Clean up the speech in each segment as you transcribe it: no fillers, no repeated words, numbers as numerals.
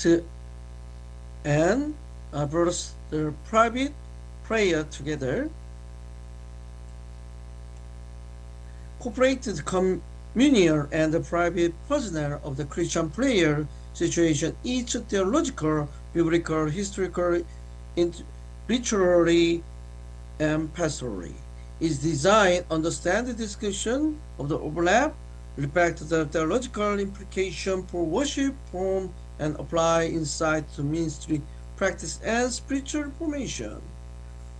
to and verse the private prayer together. Corporate communal and the private personal of the Christian prayer situation, each theological, biblical, historical, literary, and pastorally, is designed to understand the discussion of the overlap, respect the theological implication for worship form, and apply insight to ministry practice and spiritual formation.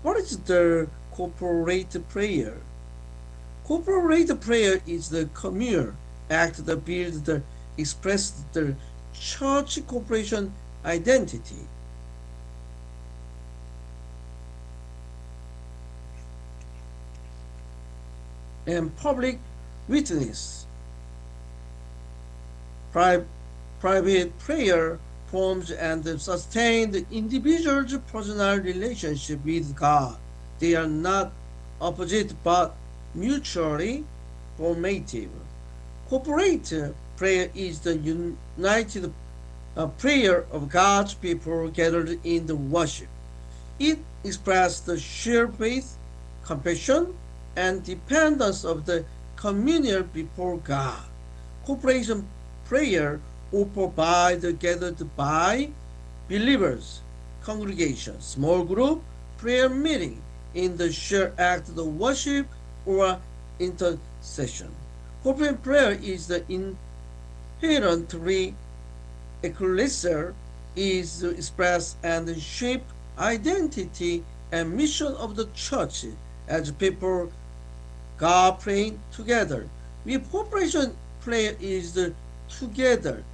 What is the corporate prayer? Corporate prayer is the communal act that builds the express the church corporation identity. And public witness. Private prayer forms and sustain the individual's personal relationship with God. They are not opposite but mutually formative. Corporate prayer is the united prayer of God's people gathered in the worship. It expresses the shared faith, compassion, and dependence of the communion before God. Corporation prayer offered by the gathered by believers, congregation, small group, prayer meeting in the shared act of worship or intercession. Corporate prayer is the inherently ecclesial, is to express and shape identity and mission of the church as people God praying together. With corporation prayer is the together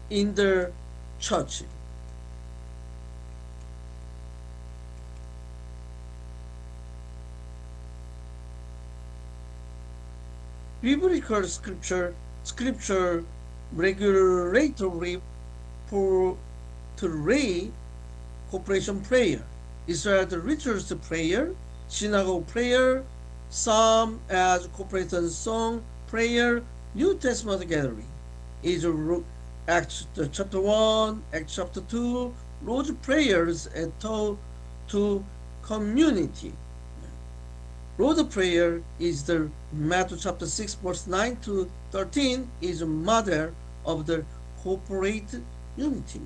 in the church. Biblical scripture regulatory portray corporation prayer. Israel rituals prayer, synagogue prayer, psalm as corporation song prayer, New Testament gathering is Acts chapter 1, Acts chapter 2, Lord's prayers and to community. Lord's prayer is the Matthew chapter 6 verse 9 to 13 is a mother of the corporate unity.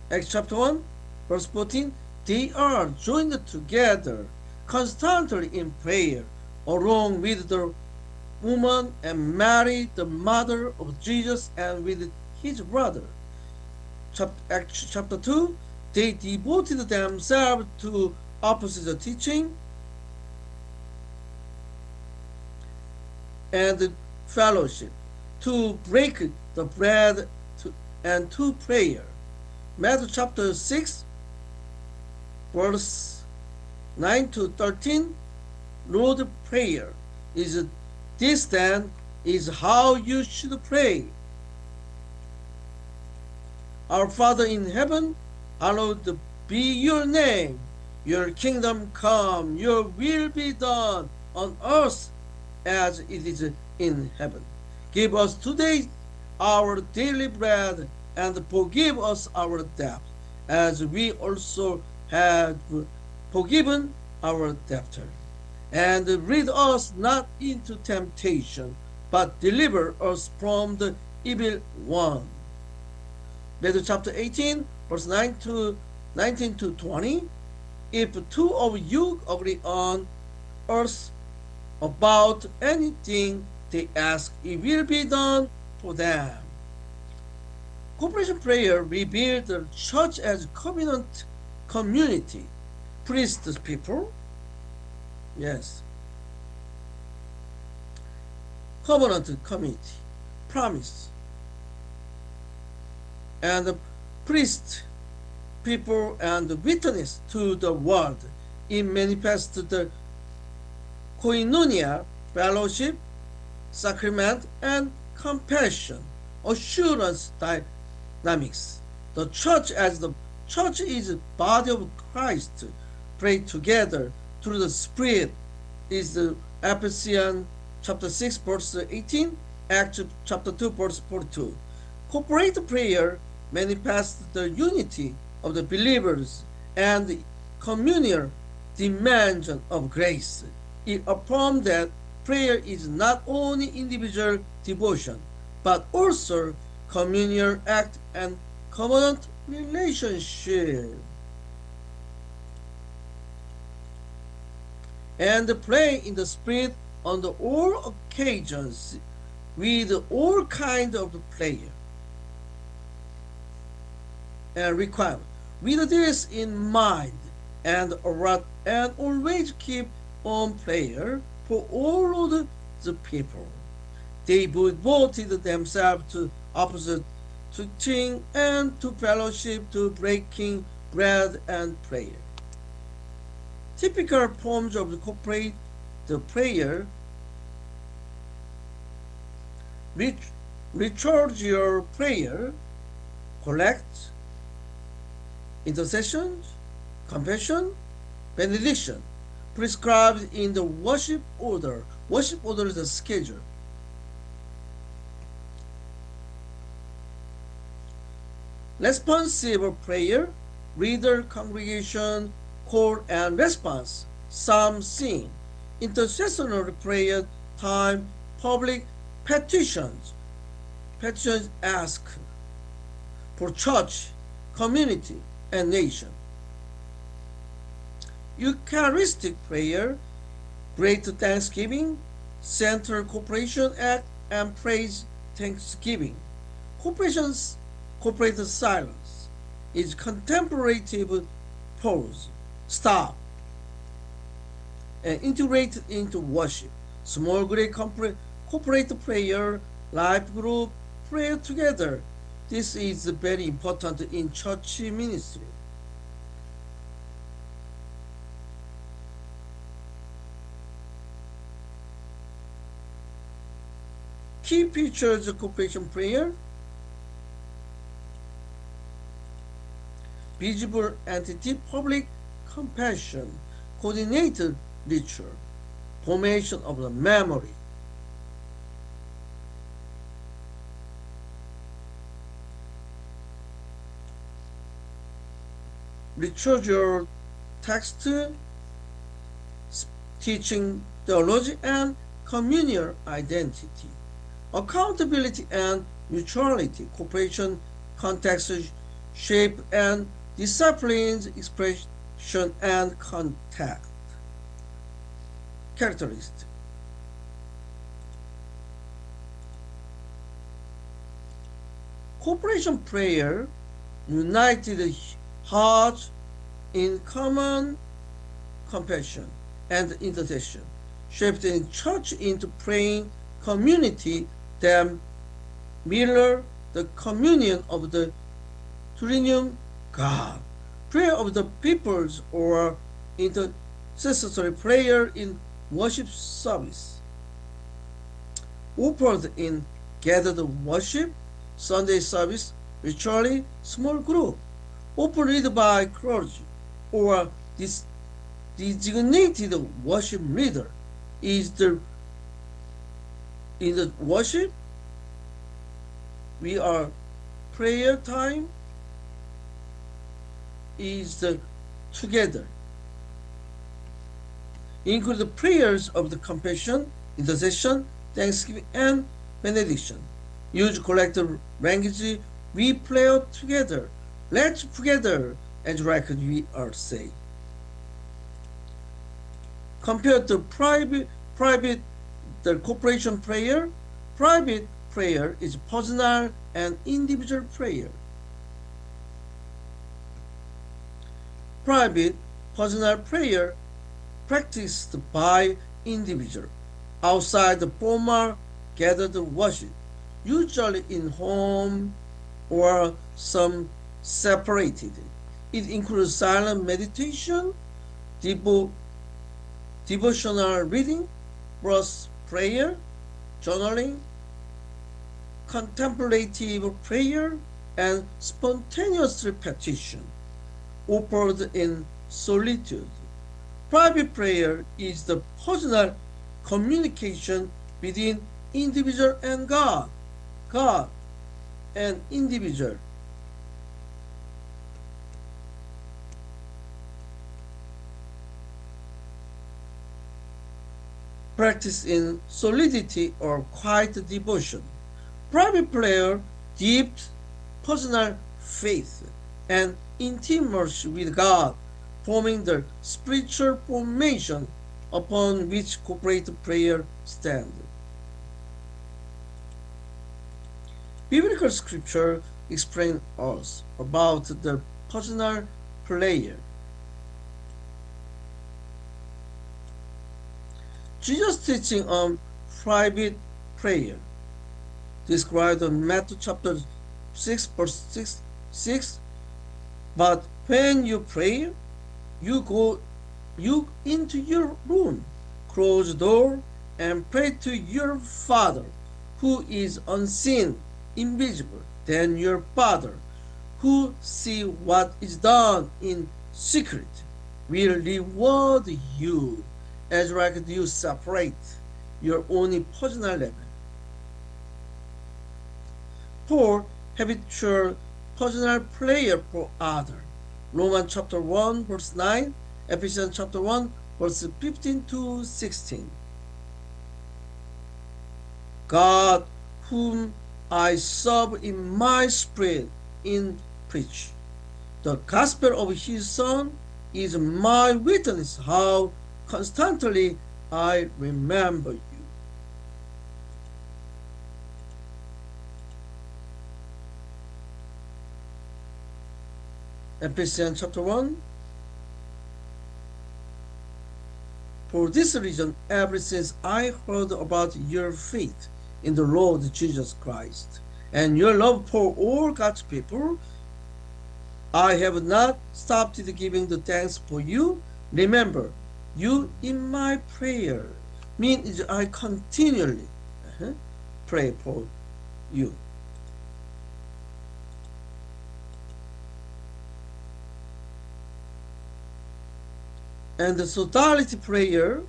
Acts chapter 1 verse 14, they are joined together constantly in prayer along with the woman and Mary, the mother of Jesus, and with his brother. Acts chapter 2, they devoted themselves to opposite teaching and fellowship, to break the bread and to prayer. Matthew chapter 6, verse 9 to 13, Lord's Prayer is this then is how you should pray. Our Father in heaven, hallowed be your name. Your kingdom come, your will be done on earth as it is in heaven. Give us today our daily bread and forgive us our debt as we also have forgiven our debtors. And lead us not into temptation, but deliver us from the evil one. Matthew chapter 18, verse 19 to 20. If two of you agree on earth about anything they ask, it will be done for them. Corporation prayer revealed the church as covenant community, priests people. Yes. Covenant community, promise. And the priest, people, and witness to the world. It manifests the koinonia, fellowship, sacrament, and compassion, assurance dynamics. The church as the church is the body of Christ, prayed together through the Spirit is the Ephesians chapter 6 verse 18. Acts chapter 2, verse 42. Corporate prayer manifests the unity of the believers and the communal dimension of grace. It affirms that prayer is not only individual devotion, but also communal act and covenant relationship. And pray in the Spirit on all occasions with all kinds of prayer and requirement. With this in mind, and always keep on prayer for all of the people. They devoted themselves to opposite teaching and to fellowship, to breaking bread and prayer. Typical forms of the prayer: liturgical prayer, collect, intercession, confession, benediction, prescribed in the worship order. Worship order is a schedule. Responsive prayer, reader, congregation, call and response, psalm sing, intercessory prayer time, public petitions. Petitions ask for church, community, and nation. Eucharistic prayer, great thanksgiving, central cooperation act, and praise thanksgiving. Corporate silence is contemplative pause, stop, and integrated into worship. Small group corporate prayer, life group, prayer together. This is very important in church ministry. Key features of cooperation prayer: visible entity, public compassion, coordinated ritual, formation of the memory. Liturgical text, teaching theology and communal identity. Accountability and mutuality, cooperation, context, shape and disciplines, expression and contact. Characteristics: cooperation prayer united hearts in common compassion and intercession, shaped in church into praying community that mirror the communion of the Triune God. Prayer of the peoples or intercessory prayer in worship service, offered in gathered worship, Sunday service, ritually small group, offered by clergy or designated worship leader. Is the in the worship we are prayer time is the together. Include the prayers of the compassion, intercession, thanksgiving, and benediction. Use collective language. We pray together. Let's together and like we are say. Compared to private the corporation prayer, private prayer is personal and individual prayer. Private, personal prayer practiced by individual outside the formal gathered worship, usually in home or some separated. It includes silent meditation, devotional reading, verse prayer, journaling, contemplative prayer, and spontaneous repetition, offered in solitude. Private prayer is the personal communication between individual and God. God and individual. Practice in solidity or quiet devotion. Private prayer, deep personal faith, and intimacy with God, forming the spiritual formation upon which corporate prayer stands. Biblical scripture explain us about the personal prayer. Jesus' teaching on private prayer, described in Matthew chapter 6, verse 6. But when you pray, you into your room, close the door, and pray to your Father, who is unseen, invisible. Then your Father, who see what is done in secret, will reward you, as like you separate your own personal level. 4. Habitual personal prayer for others. Romans chapter 1 verse 9, Ephesians chapter 1 verse 15 to 16. God, whom I serve in my spirit in preach. The gospel of his Son is my witness how constantly I remember you. Ephesians chapter 1. For this reason, ever since I heard about your faith in the Lord Jesus Christ and your love for all God's people, I have not stopped giving the thanks for you. Remember, you in my prayer means I continually pray for you. And the totality prayer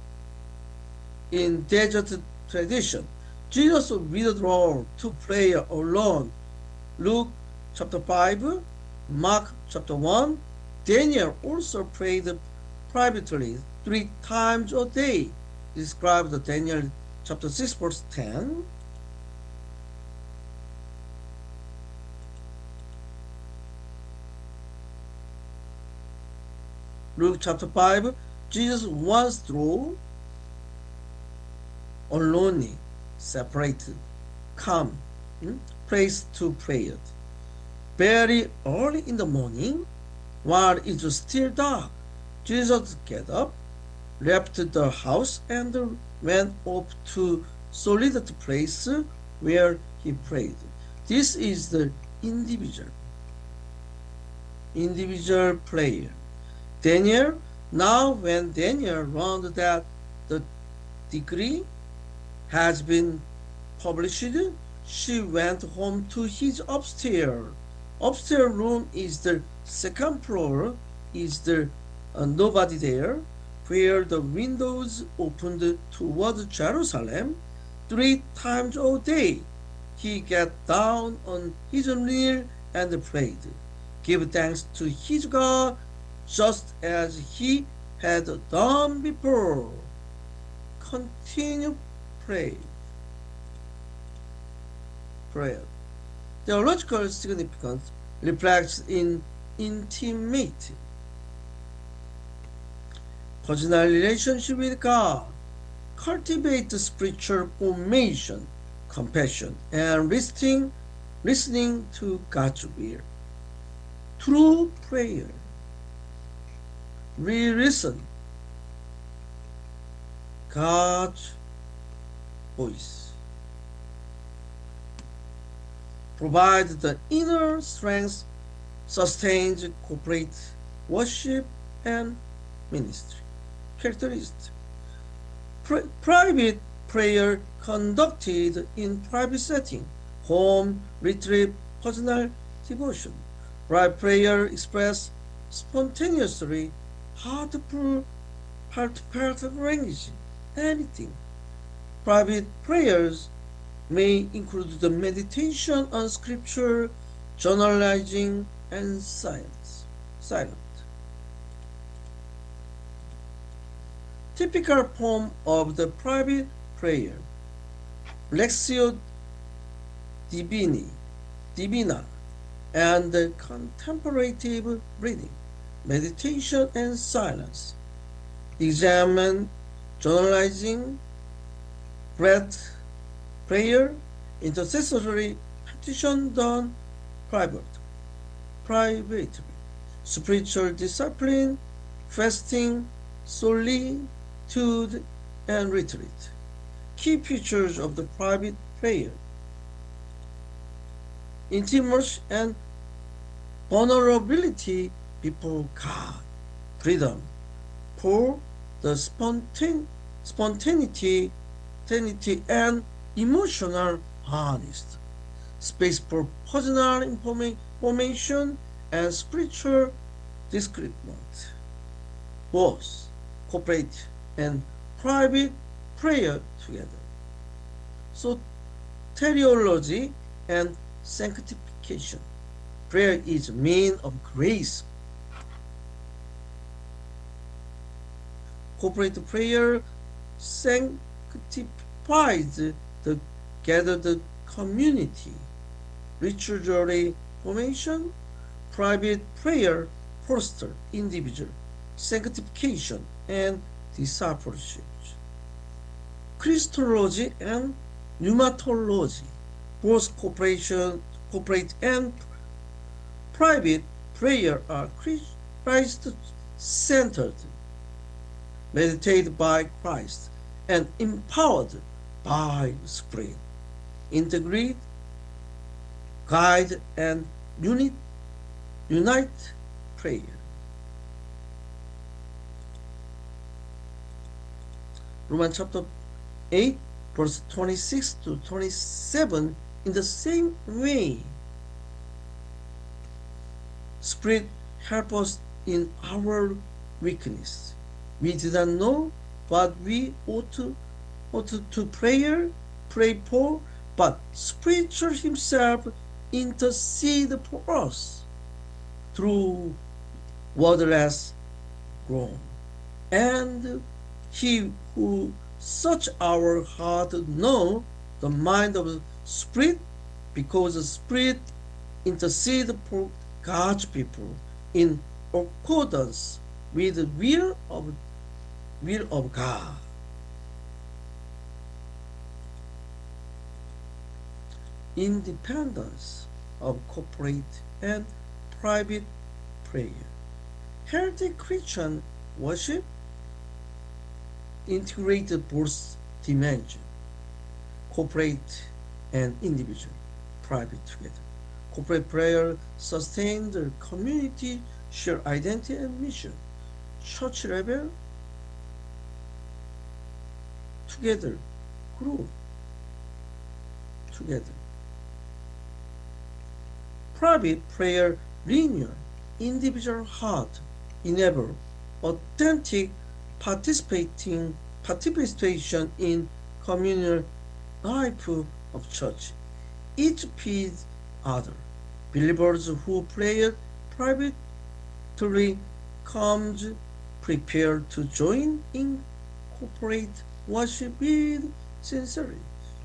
in desert tradition, Jesus withdrew to prayer alone. Luke chapter 5, Mark chapter 1. Daniel also prayed privately 3 times a day, described Daniel chapter 6 verse 10. Luke chapter 5, Jesus once through alone, separated, calm, place to prayer. Very early in the morning, while it was still dark, Jesus get up, left the house, and went up to solitary place where he prayed. This is the individual prayer. Daniel, now when Daniel learned that the decree has been published, she went home to his upstairs. Upstairs room is the second floor, is there nobody there, where the windows opened toward Jerusalem. 3 times a day he got down on his knee and prayed, give thanks to his God, just as he had done before. Continue prayer. Theological significance reflects in intimate personal relationship with God, cultivate spiritual formation, compassion, and listening to God's will. Through prayer, we listen God's voice, provide the inner strength, sustains corporate worship and ministry. Characteristics: private prayer conducted in private setting, home, retreat, personal devotion. Private prayer expressed spontaneously, heartfelt language, anything. Private prayers may include the meditation on scripture, journalizing, and silence. Silent. Typical form of the private prayer. Lectio Divina, and the contemplative reading, meditation and silence, examine, journalizing, breath, prayer, intercessory petition done privately, spiritual discipline, fasting, solitude, and retreat. Key features of the private prayer: intimacy and vulnerability before God, freedom for the spontaneity and emotional honesty, space for personal information and spiritual discernment. Both corporate and private prayer together. Soteriology and sanctification. Prayer is a means of grace. Corporate prayer sanctifies the gathered community. Ritual formation. Private prayer fosters individual sanctification and discipleship. Christology and pneumatology. Both corporate and private prayer are Christ-centered, meditated by Christ, and empowered by the Spirit. Integrate, guide, and unite prayer. Romans chapter 8, verse 26 to 27, in the same way. Spirit, help us in our weakness. We did not know what we ought to pray for, but Scripture Himself intercede for us through wordless groan. And He who search our heart know the mind of the Spirit, because the Spirit intercede for God's people in accordance with the will of God. Independence of corporate and private prayer. Healthy Christian worship integrated both dimensions, corporate and individual, private together. Corporate prayer sustains the community, share identity and mission. Church level, together, group, together. Private prayer renewal, individual heart, enable authentic participation in communal life of church. Each feeds other. Believers who pray privately comes prepared to join in corporate worship with sincerity.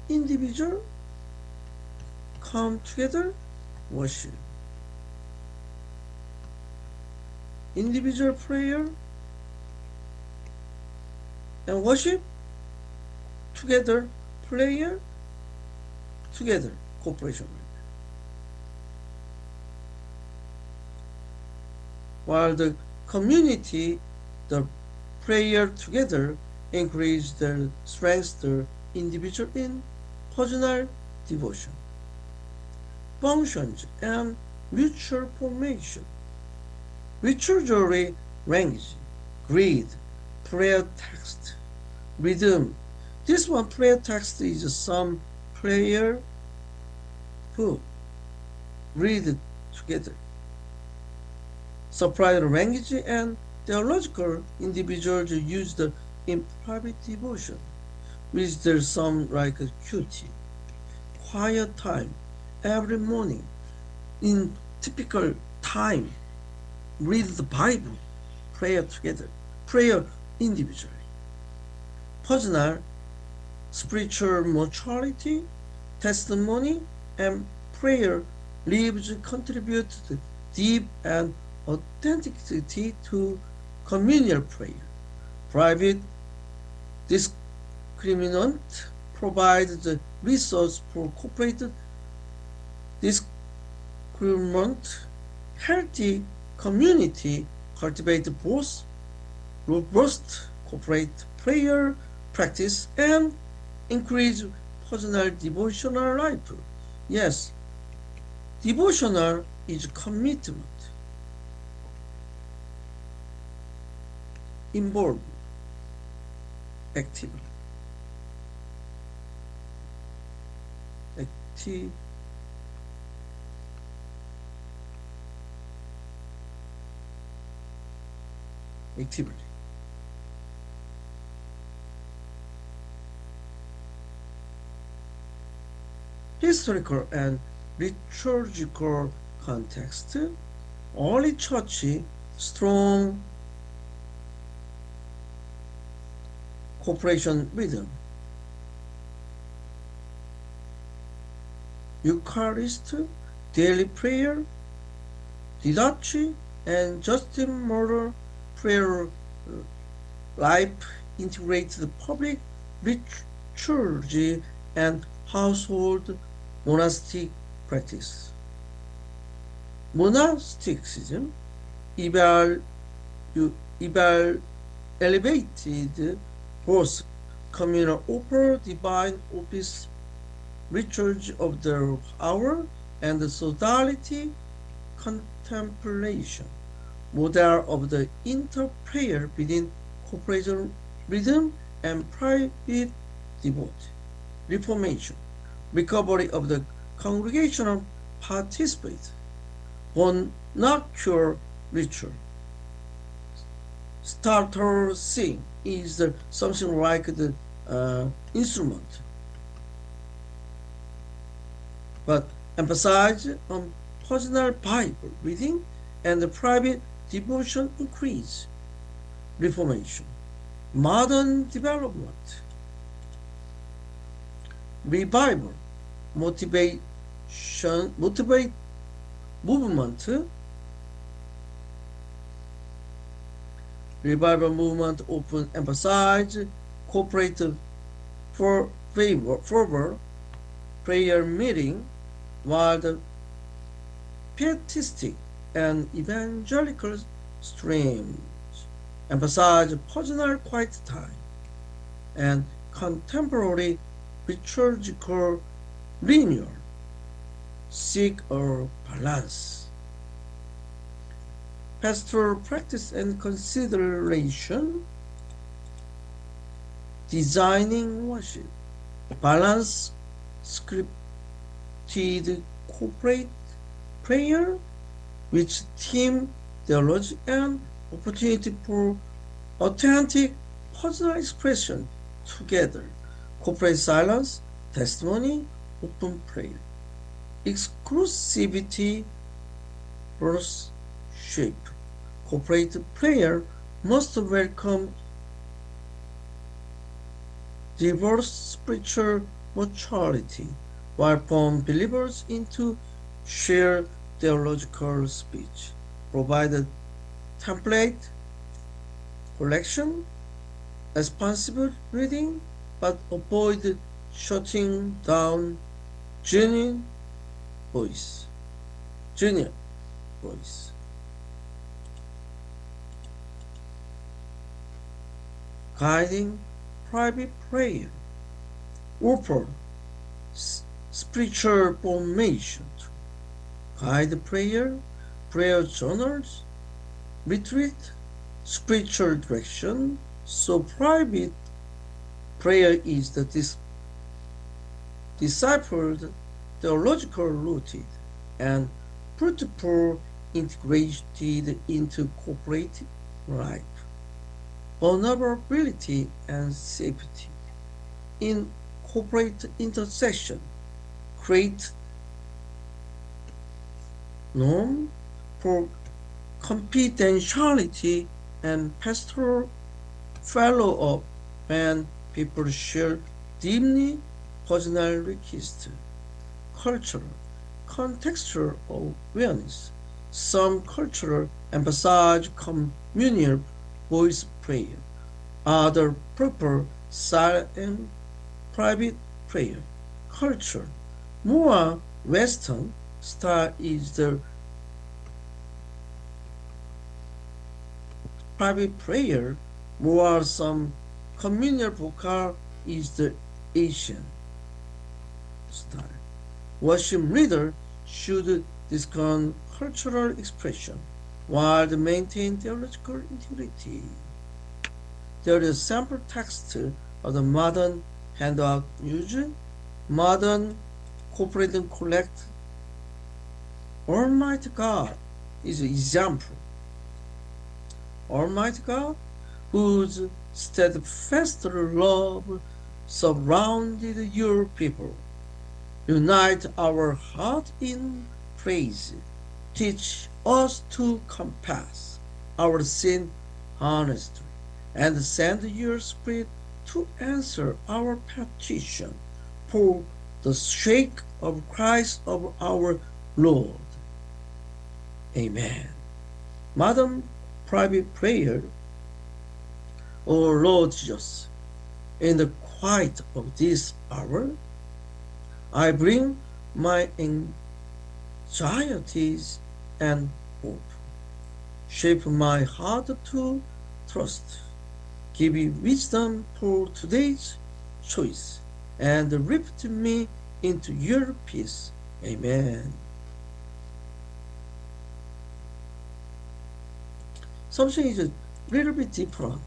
Individual come together, worship. Individual prayer and worship together, prayer together, cooperation. While the community, the prayer together increase their strength, the individual in personal devotion. Functions and mutual formation. Liturgical language, greed, prayer text, rhythm. This one prayer text is some prayer who read together. Supply language and theological individuals used in private devotion, with their some like QT. quiet time every morning in typical time. Read the Bible, prayer together, prayer individually. Personal spiritual maturity, testimony, and prayer lives contribute to deep and authenticity to communal prayer. Private discriminant provides the resource for corporate discriminant. Healthy community cultivate both robust corporate prayer practice and increase personal devotional life. Yes, devotional is commitment, involved actively. Active actively. Historical and liturgical context. Early church strong cooperation rhythm. Eucharist, daily prayer, didache, and Justin Martyr prayer life integrate the public liturgy and household monastic practice. Monasticism eval, elevated both communal offer, divine office, liturgy of the hour, and the sodality contemplation, model of the interprayer between corporation rhythm and private devotee. Reformation, recovery of the congregational participate, vernacular ritual. Starter sing is something like the instrument, but emphasize on personal Bible reading and the private devotion increase. Reformation, modern development, revival, motivate movement. Revival movement often emphasize cooperative fervor prayer meeting, while the pietistic and evangelical streams emphasize personal quiet time and contemporary liturgical renewal, seek a balance. Pastoral practice and consideration, designing worship, balance scripted corporate prayer, which theme theology and opportunity for authentic personal expression together. Corporate silence, testimony, open prayer. Exclusivity versus shape. Corporate prayer must welcome diverse spiritual maturity, while form believers into shared theological speech. Provided template, collection, responsible reading, but avoid shutting down genuine voice. Genuine voice. Guiding private prayer. Offer spiritual formation. Guide prayer, prayer journals, retreat, spiritual direction. So private prayer is the discipled, theological rooted, and fruitful integrated into corporate life. Vulnerability and safety. In corporate intersection, create norm for confidentiality and pastoral follow-up when people share deeply personal requests. Cultural, contextual awareness. Some cultural emphasize communal voice prayer. Other prefer silent and private prayer. Culture, more Western style is the private prayer, more some communal vocal is the Asian style. Worship leader should discern cultural expression while maintain theological integrity. There is sample text of the modern handout used, modern corporate and collect. Almighty God is an example. Almighty God, whose steadfast love surrounded your people. Unite our heart in praise. Teach us to confess our sin honestly, and send your Spirit to answer our petition for the sake of Christ of our Lord. Amen. Madam Private Prayer. O Lord Jesus, in the quiet of this hour, I bring my anxieties and hope. Shape my heart to trust. Give me wisdom for today's choice, and lift me into your peace. Amen. Something is a little bit different.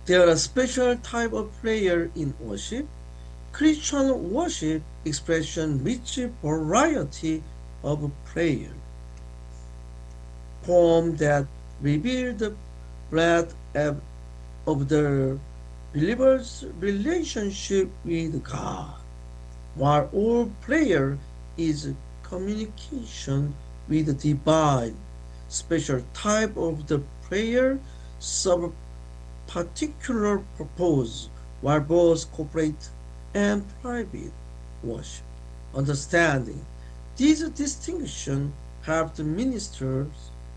There are special type of prayer in worship. Christian worship expression rich variety of prayer. Poem that reveal the breadth of the believer's relationship with God, while all prayer is communication with the divine. Special type of the prayer serve particular purpose, while both corporate and private worship. Understanding these distinctions help the ministers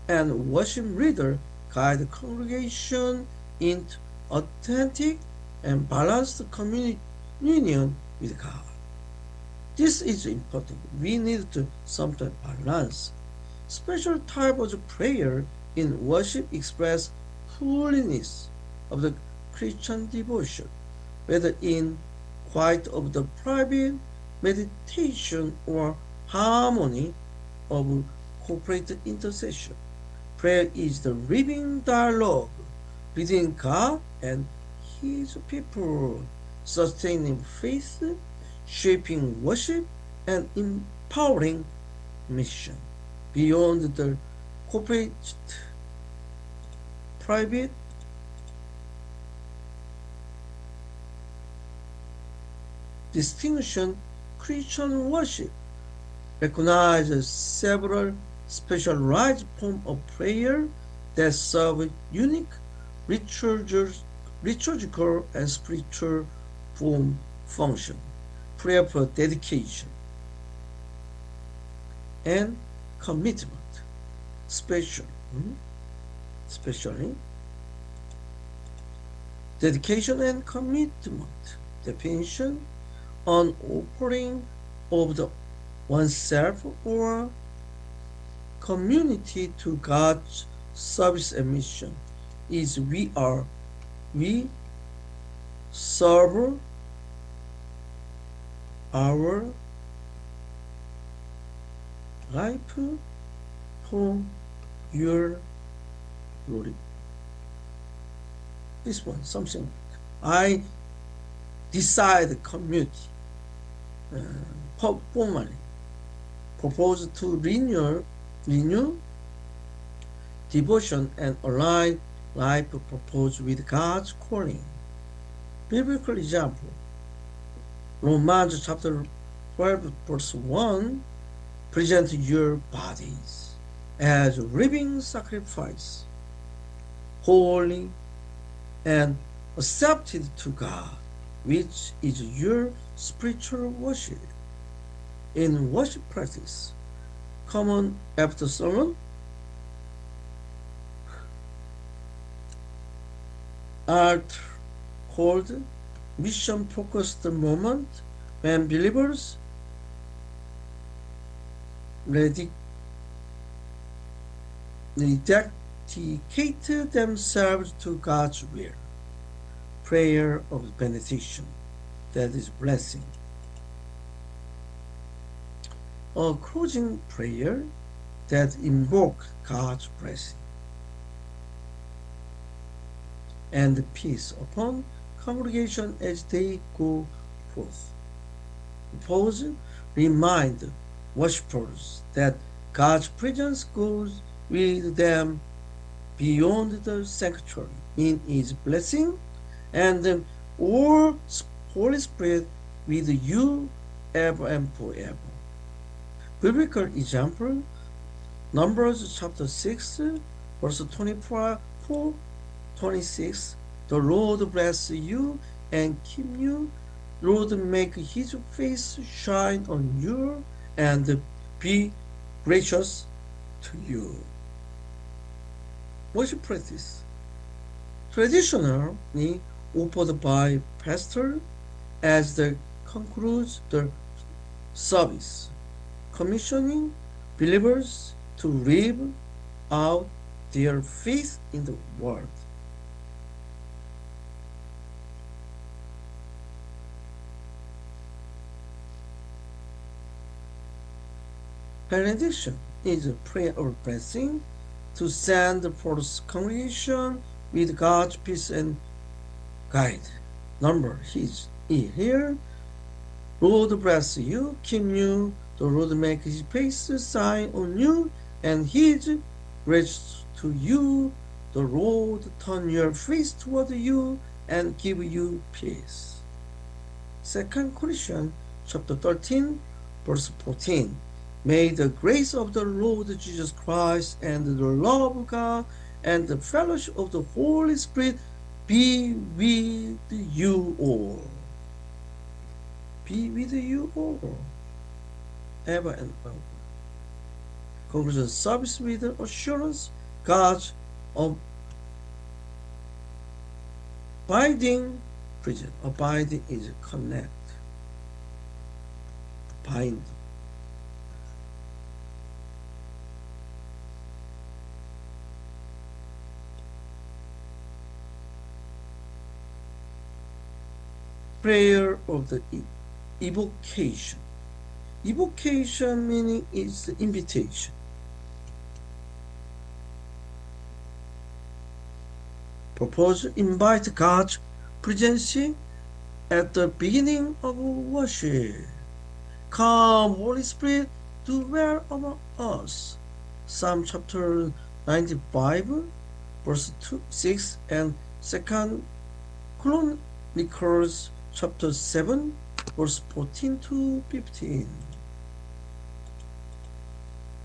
and worship leader guide the congregation into authentic and balanced communion with God. This is important. We need to sometimes balance. Special type of prayer in worship express holiness of the Christian devotion, whether in quiet of the private meditation or harmony of corporate intercession. Prayer is the living dialogue between God and His people, sustaining faith, shaping worship, and empowering mission. Beyond the corporate, private, distinction, Christian worship recognizes several specialized forms of prayer that serve unique liturgical and spiritual form function. Prayer for dedication and commitment, especially dedication and commitment. Definition: an offering of the oneself or community to God's service and mission is we serve our life for your glory. This one, something I decide community formally propose to renew devotion and align life purpose with God's calling. Biblical example. Romans chapter 12 verse 1, present your bodies as a living sacrifice, holy and accepted to God, which is your spiritual worship. In worship practice, common after sermon, are called mission-focused moment when believers dedicate themselves to God's will. Prayer of benediction, that is blessing. A closing prayer that invoke God's blessing and peace upon congregation as they go forth. Pause, remind worshippers that God's presence goes with them beyond the sanctuary in His blessing, and all Holy Spirit with you ever and forever. Biblical example, Numbers chapter 6, verse 24, 26. The Lord bless you and keep you. Lord make his face shine on you and be gracious to you. Worship practice. Traditionally offered by pastor as they conclude the service, commissioning believers to live out their faith in the Word. Benediction is a prayer of blessing to send forth congregation with God's peace and guide. Number is here. Lord bless you, keep you. The Lord make his face shine on you, and his grace to you. The Lord turn your face toward you and give you peace. 2 Corinthians chapter 13, verse 14. May the grace of the Lord Jesus Christ and the love of God and the fellowship of the Holy Spirit be with you all. Be with you all, ever and ever. Conclusion service with assurance, God's abiding presence. Abiding is connect, bind. Prayer of the evocation. Evocation meaning is the invitation. Propose invite God's presence at the beginning of worship. Come, Holy Spirit, dwell among us. Psalm chapter 95, verse 6, and 2 Chronicles chapter 7, verse 14 to 15.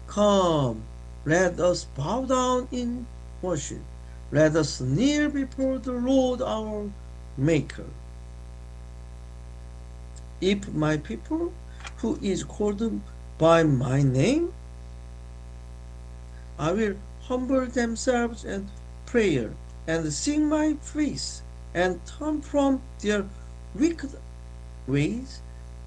Come, let us bow down in worship. Let us kneel before the Lord our Maker. If my people, who is called by my name, I will humble themselves and prayer and seek my face and turn from their wicked ways,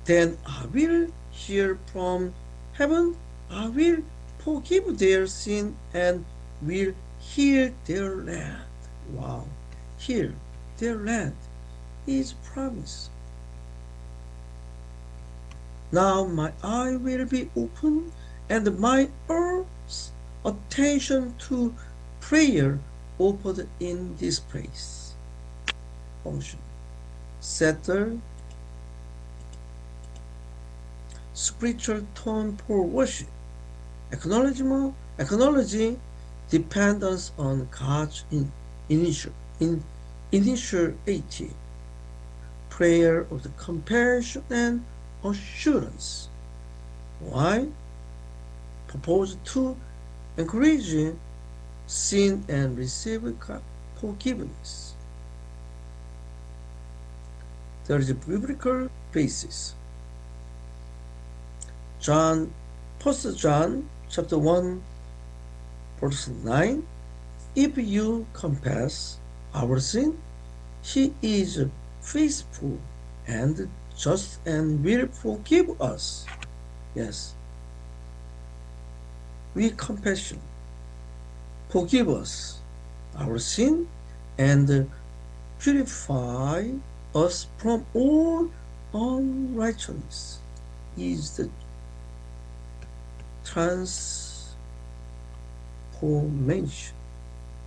then I will hear from heaven, I will forgive their sin and will heal their land. Wow, heal their land is promise. Now my eye will be open and my earth's attention to prayer offered in this place. Function. Settle spiritual tone for worship. Acknowledging dependence on God's initiative. prayer of the compassion and assurance. Why? Proposed to encourage sin and receive forgiveness. There is a biblical basis. John, 1 John chapter 1, verse 9. If you confess our sin, he is faithful and just and will forgive us. Yes. We compassion. Forgive us our sin and purify us from all unrighteousness. Is the transformation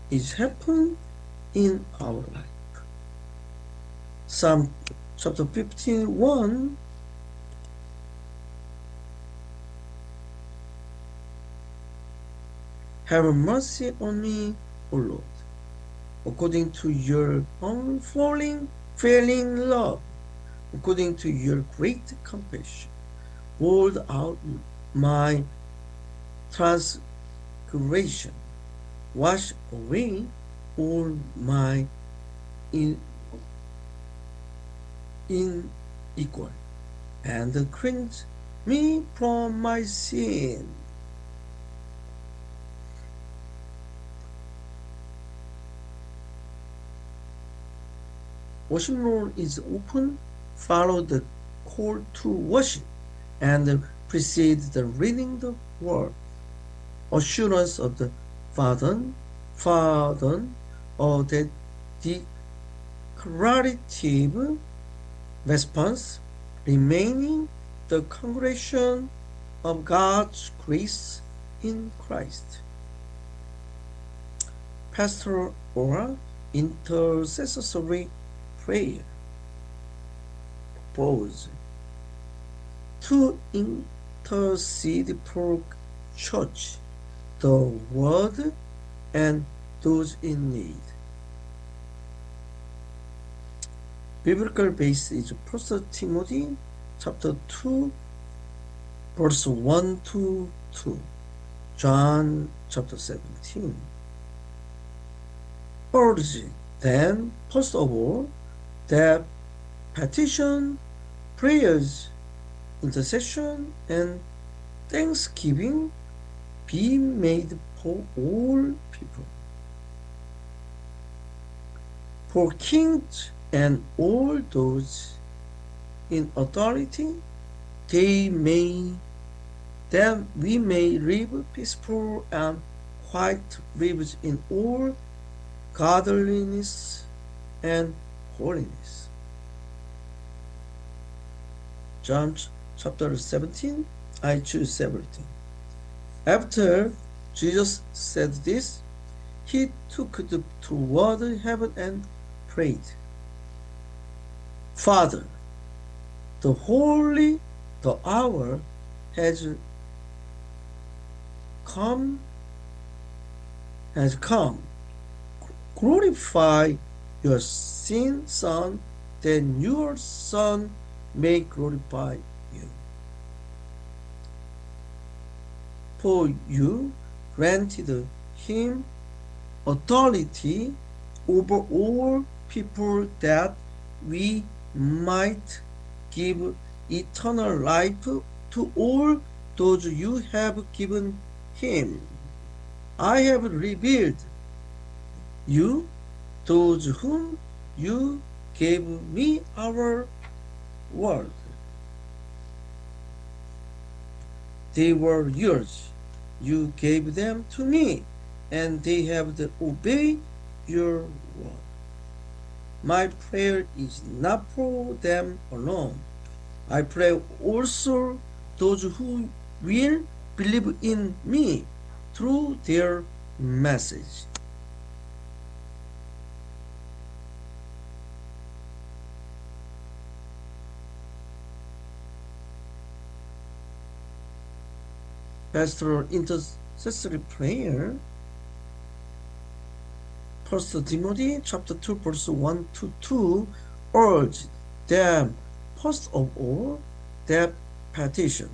is happen in our life. Psalm chapter 15:1. Have mercy on me, O Lord, according to your unfailing love, according to your great compassion. Hold out my transgression, wash away all my iniquity, and cleanse me from my sin. Worship Lord is open, follow the call to worship, and precede the reading the word. Assurance of the Father, or the declarative response, remaining the congregation of God's grace in Christ. Pastoral or intercessory prayer. Propose to intercede for church, the world, and those in need. Biblical base is 1 Timothy chapter 2, verse 1 to 2. John chapter 17. Urge then, first of all, that petition, prayers, intercession, and thanksgiving be made for all people, for kings and all those in authority, that we may live peaceful and quiet lives in all godliness and holiness. John chapter 17, I choose 17. After Jesus said this, he took toward heaven and prayed, Father, the hour has come. Glorify your Son, then your Son may glorify you. For you granted him authority over all people, that we might give eternal life to all those you have given him. I have revealed you, those whom you gave me our word. They were yours. You gave them to me, and they have obeyed your word. My prayer is not for them alone. I pray also those who will believe in me through their message. Pastoral intercessory prayer. 1 Timothy chapter 2, verse 1 to 2 urged them first of all that petition,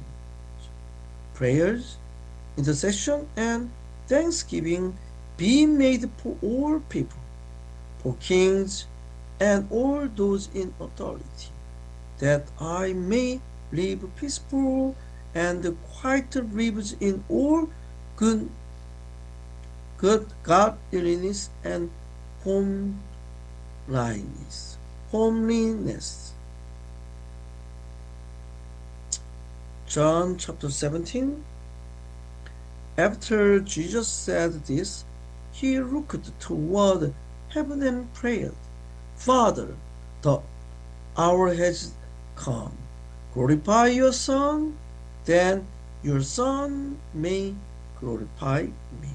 prayers, intercession, and thanksgiving be made for all people, for kings and all those in authority, that I may live peaceful and quiet lives in all good, godliness and homeliness. Homeliness. John chapter 17. After Jesus said this, he looked toward heaven and prayed, Father, the hour has come. Glorify your Son, then your Son may glorify me.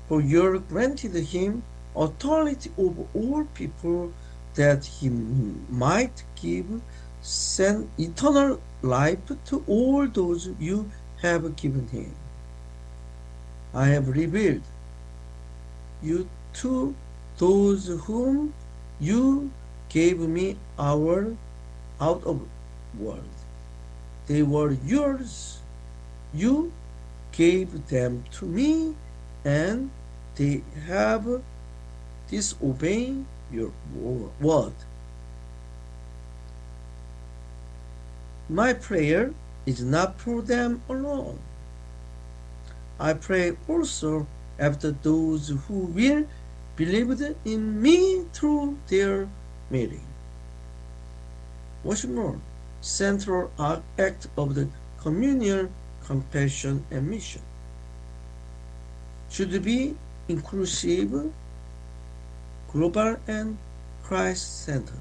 For you granted him authority over all people, that he might give eternal life to all those you have given him. I have revealed you to those whom you gave me out of world. They were yours. You gave them to me, and they have disobeyed your word. My prayer is not for them alone. I pray also after those who will believe in me through their meeting. What's more, central act of the communion, compassion, and mission should be inclusive, global, and Christ-centered.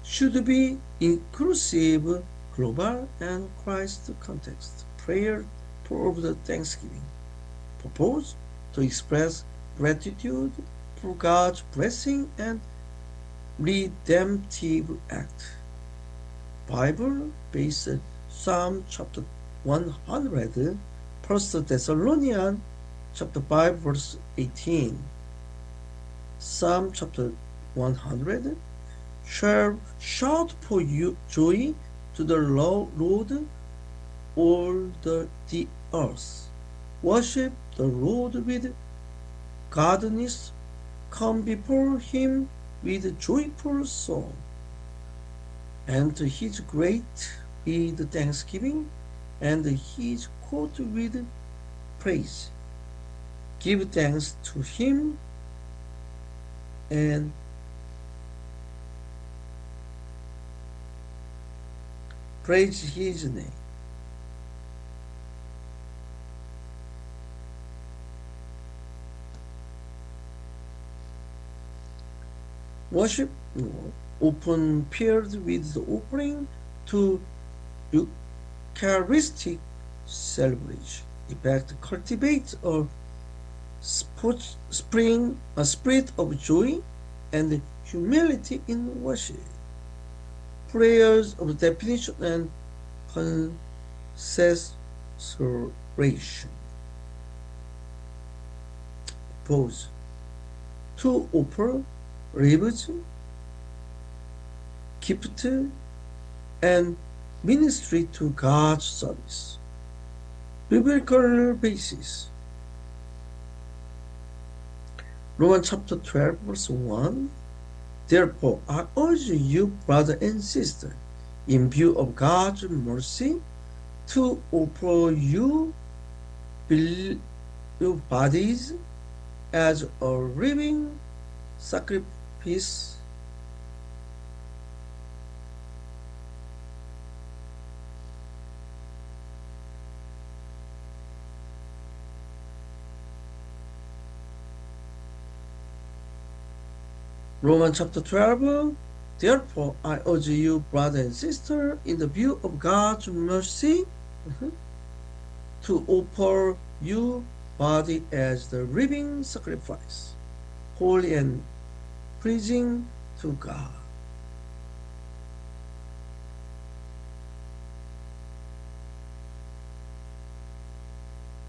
Should be inclusive, global, and Christ context. Prayer for the Thanksgiving. Propose to express gratitude for God's blessing and redemptive act. Bible-based Psalm chapter 100, 1 Thessalonians chapter 5 verse 18. Psalm chapter 100, shall shout for you joy to the Lord, all the earth. Worship the Lord with gladness. Come before him with joyful song. And to his great with thanksgiving, and his court with praise. Give thanks to him and praise his name. Worship often paired with the offering to Eucharistic celebration. In fact, cultivate a spirit of joy and humility in worship. Prayers of definition and consecration. Pause. To offer ribs, gift, and ministry to God's service. Biblical basis. Romans chapter 12 verse 1. Therefore, I urge you, brother and sister, in view of God's mercy, to offer your bodies as a living sacrifice, Romans chapter 12. Therefore, I urge you, brother and sister, in the view of God's mercy, to offer your body as the living sacrifice, holy and pleasing to God.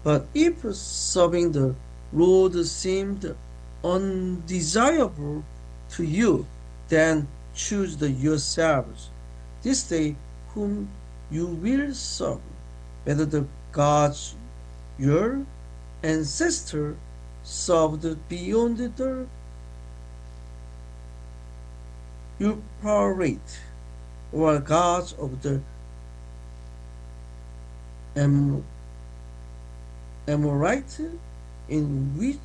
But if serving the Lord seemed undesirable to you, then choose yourselves this day whom you will serve, whether the gods your ancestor served beyond the Euphrates, or gods of the Amorites in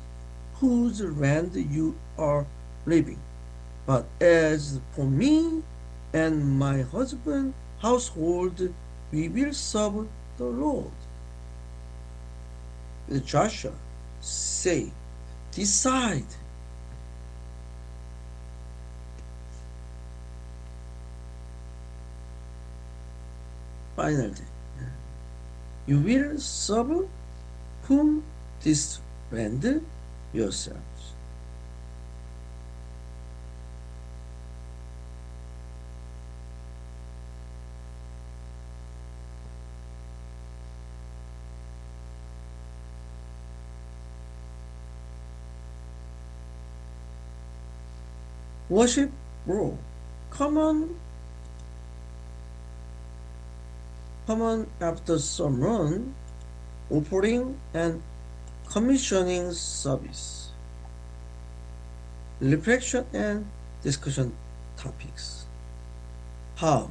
whose land you are living. But as for me and my husband household, we will serve the Lord. Joshua say, decide. Finally, you will serve whom this render yourselves. Worship rule. Common after sermon, offering and commissioning service. Reflection and discussion topics. How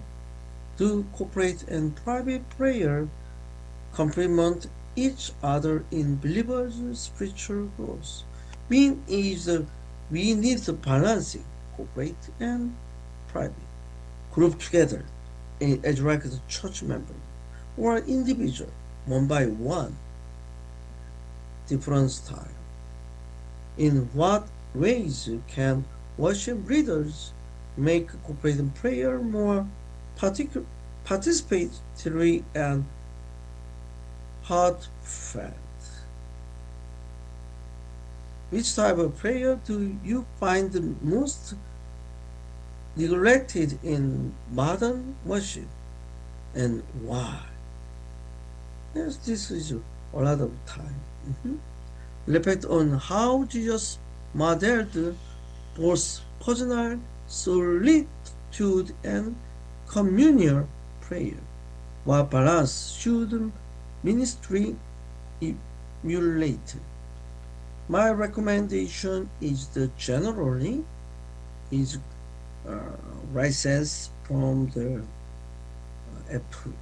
do corporate and private prayer complement each other in believers' spiritual growth? Mean is we need to balance corporate and private. Group together as like the church member or individual, one by one, different style. In what ways can worship leaders make corporate prayer more participatory and heartfelt? Which type of prayer do you find the most neglected in modern worship, and why? Yes, this is a lot of time. Reflect on how Jesus modeled both personal solitude and communal prayer. What balance should ministry emulate? My recommendation is the generally is license from the Apple.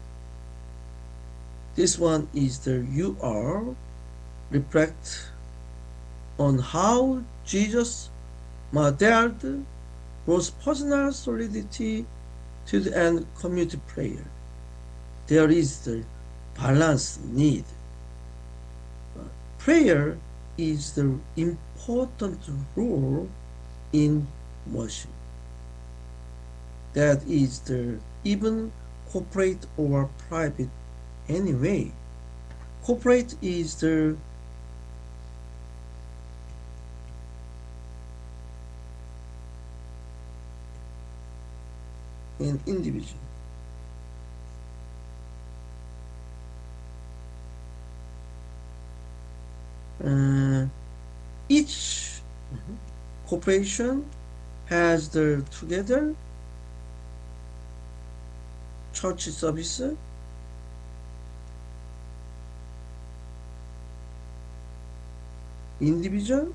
This one is the UR. Reflect on how Jesus modeled both personal solidity to the end community prayer. There is the balance need. Prayer is the important role in worship. That is the even corporate or private anyway. Corporate is the an individual. Each corporation has the together church service, individual,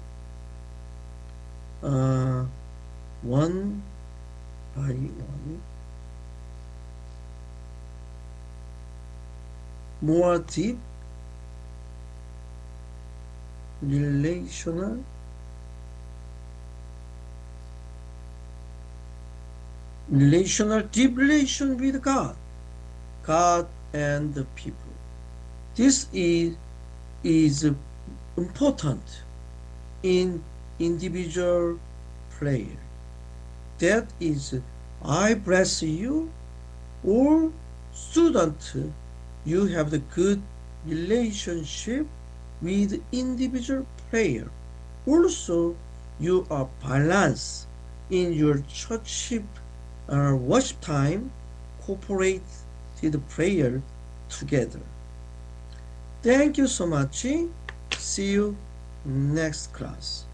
one by one, more deep relational deep relation with God and the people. This is important in individual prayer. That is, I bless you, or student, you have the good relationship with individual prayer. Also, you are balanced in your churchship worship time, cooperate with prayer together. Thank you so much. See you next class.